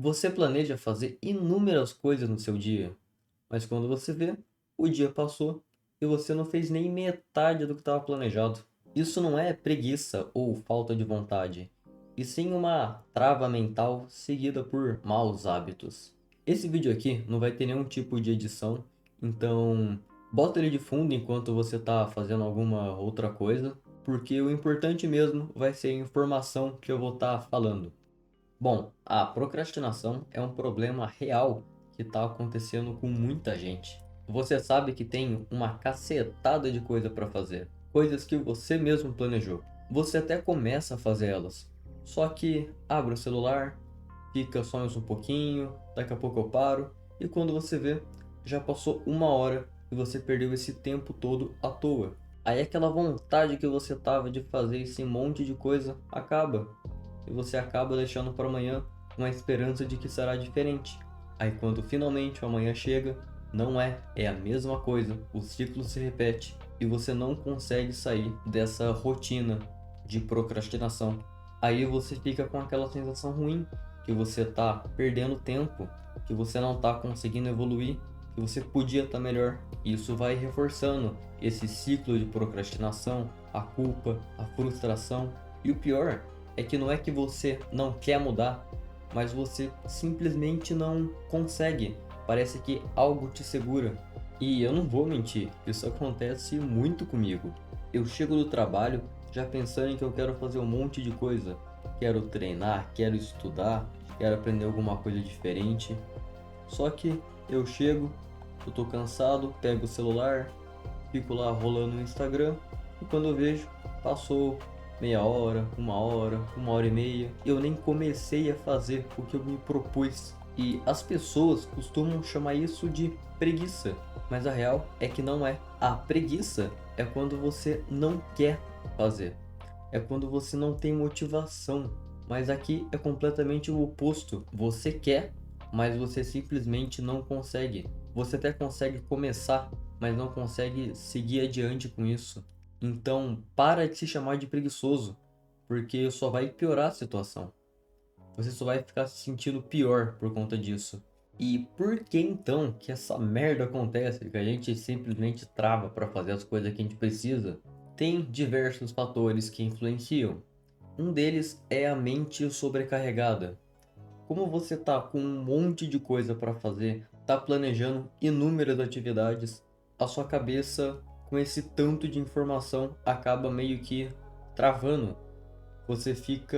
Você planeja fazer inúmeras coisas no seu dia, mas quando você vê, o dia passou e você não fez nem metade do que estava planejado. Isso não é preguiça ou falta de vontade, e sim uma trava mental seguida por maus hábitos. Esse vídeo aqui não vai ter nenhum tipo de edição, então bota ele de fundo enquanto você está fazendo alguma outra coisa, porque o importante mesmo vai ser a informação que eu vou estar falando. Bom, a procrastinação é um problema real que está acontecendo com muita gente. Você sabe que tem uma cacetada de coisa para fazer, coisas que você mesmo planejou. Você até começa a fazer elas, só que abre o celular, fica só mais um pouquinho, daqui a pouco eu paro, e quando você vê, já passou uma hora e você perdeu esse tempo todo à toa. Aí aquela vontade que você tava de fazer esse monte de coisa acaba e você acaba deixando para amanhã com a esperança de que será diferente. Aí quando finalmente o amanhã chega, não é a mesma coisa, o ciclo se repete e você não consegue sair dessa rotina de procrastinação. Aí você fica com aquela sensação ruim que você tá perdendo tempo, que você não tá conseguindo evoluir, que você podia estar melhor. E isso vai reforçando esse ciclo de procrastinação, a culpa, a frustração. E o pior é que não é que você não quer mudar, mas você simplesmente não consegue. Parece que algo te segura. E eu não vou mentir, isso acontece muito comigo. Eu chego do trabalho já pensando em que eu quero fazer um monte de coisa. Quero treinar, quero estudar, quero aprender alguma coisa diferente. Só que eu chego, eu tô cansado, pego o celular, fico lá rolando no Instagram e quando eu vejo, passou meia hora, uma hora e meia, e eu nem comecei a fazer o que eu me propus. E as pessoas costumam chamar isso de preguiça, mas a real é que não é. A preguiça é quando você não quer fazer, é quando você não tem motivação. Mas aqui é completamente o oposto. Você quer, mas você simplesmente não consegue. Você até consegue começar, mas não consegue seguir adiante com isso. Então, para de se chamar de preguiçoso, porque só vai piorar a situação. Você só vai ficar se sentindo pior por conta disso. E por que então que essa merda acontece? Que a gente simplesmente trava para fazer as coisas que a gente precisa? Tem diversos fatores que influenciam. Um deles é a mente sobrecarregada. Como você tá com um monte de coisa para fazer, tá planejando inúmeras atividades, a sua cabeça, com esse tanto de informação, acaba meio que travando. Você fica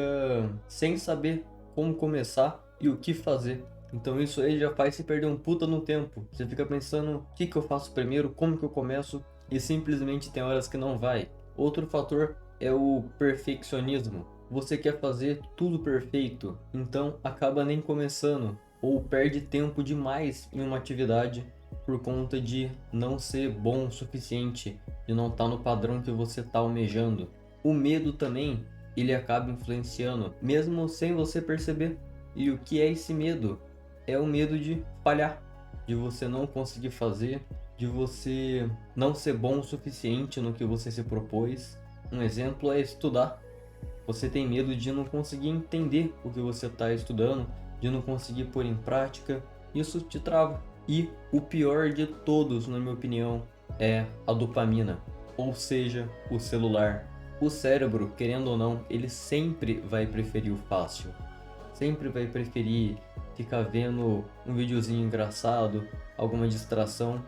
sem saber como começar e o que fazer. Então isso aí já faz você perder um puta no tempo. Você fica pensando o que que eu faço primeiro, como que eu começo e simplesmente tem horas que não vai. Outro fator é o perfeccionismo. Você quer fazer tudo perfeito, então acaba nem começando ou perde tempo demais em uma atividade por conta de não ser bom o suficiente, de não estar no padrão que você está almejando. O medo também, ele acaba influenciando, mesmo sem você perceber. E o que é esse medo? É o medo de falhar, de você não conseguir fazer, de você não ser bom o suficiente no que você se propôs. Um exemplo é estudar. Você tem medo de não conseguir entender o que você está estudando, de não conseguir pôr em prática. Isso te trava. E o pior de todos, na minha opinião, é a dopamina, ou seja, o celular. O cérebro, querendo ou não, ele sempre vai preferir o fácil. Sempre vai preferir ficar vendo um videozinho engraçado, alguma distração,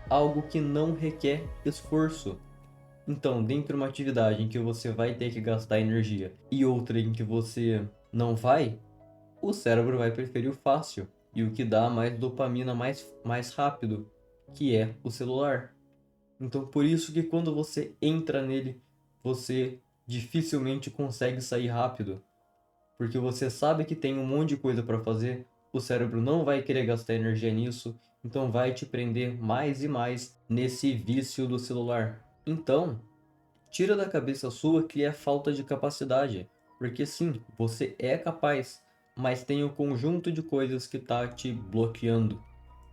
algo que não requer esforço. Então, dentro de uma atividade em que você vai ter que gastar energia e outra em que você não vai, o cérebro vai preferir o fácil e o que dá mais dopamina mais rápido, que é o celular. Então, por isso que quando você entra nele, você dificilmente consegue sair rápido, porque você sabe que tem um monte de coisa para fazer, o cérebro não vai querer gastar energia nisso, então vai te prender mais e mais nesse vício do celular. Então, tira da cabeça sua que é falta de capacidade, porque sim, você é capaz, mas tem um conjunto de coisas que está te bloqueando.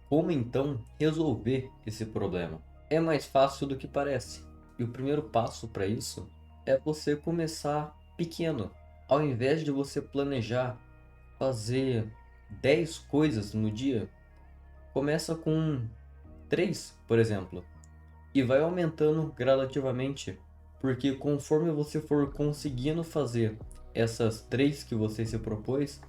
Como então resolver esse problema? É mais fácil do que parece. E o primeiro passo para isso é você começar pequeno. Ao invés de você planejar fazer 10 coisas no dia, começa com 3, por exemplo, e vai aumentando gradativamente, porque conforme você for conseguindo fazer essas 3 que você se propôs,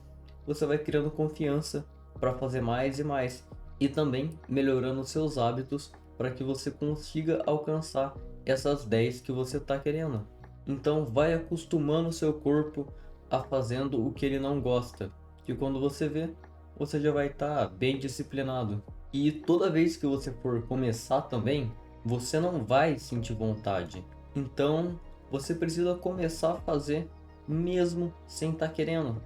você vai criando confiança para fazer mais e mais, e também melhorando seus hábitos para que você consiga alcançar essas 10 que você está querendo. Então vai acostumando o seu corpo a fazendo o que ele não gosta, que quando você vê, você já vai estar bem disciplinado. E toda vez que você for começar também, você não vai sentir vontade. Então você precisa começar a fazer mesmo sem estar querendo,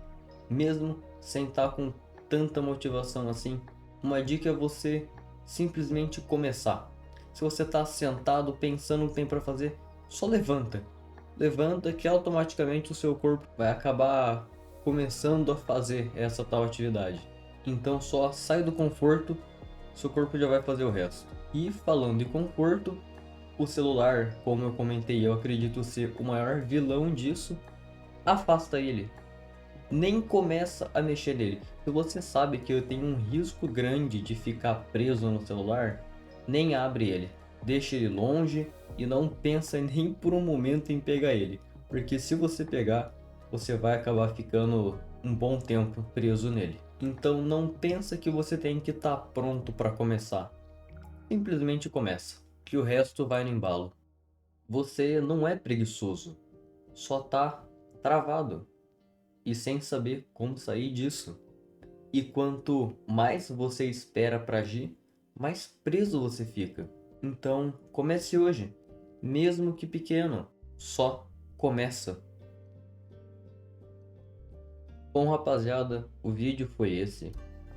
mesmo sem estar com tanta motivação assim. Uma dica é você simplesmente começar. Se você está sentado pensando o que tem para fazer, só levanta. Levanta que automaticamente o seu corpo vai acabar começando a fazer essa tal atividade. Então só sai do conforto, seu corpo já vai fazer o resto. E falando em conforto, o celular, como eu comentei, eu acredito ser o maior vilão disso. Afasta ele. Nem começa a mexer nele. Se você sabe que eu tenho um risco grande de ficar preso no celular, nem abre ele. Deixa ele longe e não pensa nem por um momento em pegar ele. Porque se você pegar, você vai acabar ficando um bom tempo preso nele. Então não pensa que você tem que estar pronto para começar. Simplesmente começa, que o resto vai no embalo. Você não é preguiçoso, só tá travado e sem saber como sair disso. E quanto mais você espera para agir, mais preso você fica. Então, comece hoje, mesmo que pequeno, só começa. Bom, rapaziada, o vídeo foi esse.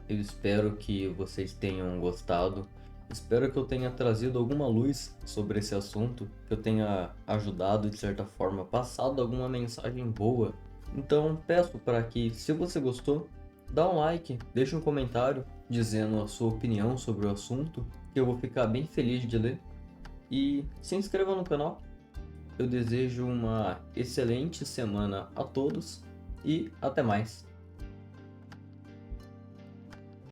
Eu espero que vocês tenham gostado. Espero que eu tenha trazido alguma luz sobre esse assunto, que eu tenha ajudado de certa forma, passado alguma mensagem boa. Então peço para que, se você gostou, dá um like, deixa um comentário dizendo a sua opinião sobre o assunto, que eu vou ficar bem feliz de ler. E se inscreva no canal. Eu desejo uma excelente semana a todos e até mais.